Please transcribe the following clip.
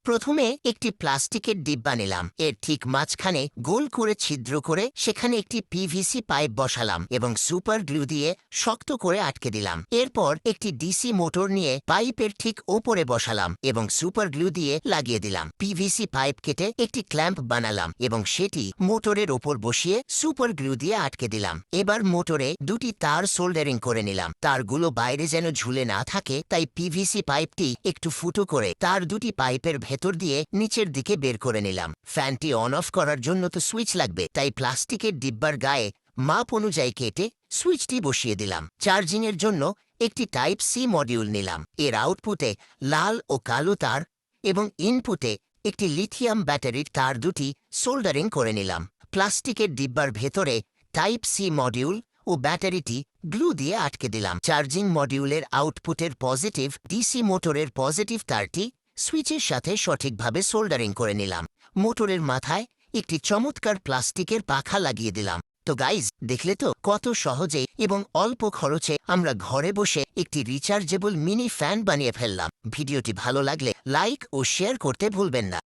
প্রথমে একটি প্লাস্টিকের ডিব্বা নিলাম, এর ঠিক মাঝখানে গোল করে ছিদ্র করে সেখানে একটি পিভিসি পাইপ বসালাম এবং সুপার গ্লু দিয়ে শক্ত করে আটকে দিলাম। এরপর একটি ডিসি মোটর নিয়ে পাইপের ঠিক ওপরে বসালাম এবং সুপার গ্লু দিয়ে লাগিয়ে দিলাম। পিভিসি পাইপ কেটে একটি ক্ল্যাম্প বানালাম এবং সেটি মোটরের ওপর বসিয়ে সুপার গ্লু দিয়ে আটকে দিলাম। এবার মোটরে দুটি তার সোল্ডারিং করে নিলাম। তারগুলো বাইরে যেন ঝুলে না থাকে, তাই পিভিসি পাইপটি একটু ফুটো করে তার দুটি পাইপের ভেতর দিয়ে নিচের দিকে বের করে নিলাম। ফ্যানটি অন অফ করার জন্য তো সুইচ লাগবে, তাই প্লাস্টিকের ডিব্বার গায়ে মাপ অনুযায়ী কেটে সুইচটি বসিয়ে দিলাম। চার্জিংয়ের জন্য একটি টাইপ সি মডিউল নিলাম। এর আউটপুটে লাল ও কালো তার এবং ইনপুটে একটি লিথিয়াম ব্যাটারির তার দুটি সোল্ডারিং করে নিলাম। প্লাস্টিকের ডিব্বার ভেতরে টাইপ সি মডিউল ও ব্যাটারিটি গ্লু দিয়ে আটকে দিলাম। চার্জিং মডিউলের আউটপুটের পজিটিভ ডিসি মোটরের পজিটিভ তারটি সুইচের সাথে সঠিকভাবে সোল্ডারিং করে নিলাম। মোটরের মাথায় একটি চমৎকার প্লাস্টিকের পাখা লাগিয়ে দিলাম। তো গাইজ, দেখলে তো কত সহজে এবং অল্প খরচে আমরা ঘরে বসে একটি রিচার্জেবল মিনি ফ্যান বানিয়ে ফেললাম। ভিডিওটি ভালো লাগলে লাইক ও শেয়ার করতে ভুলবেন না।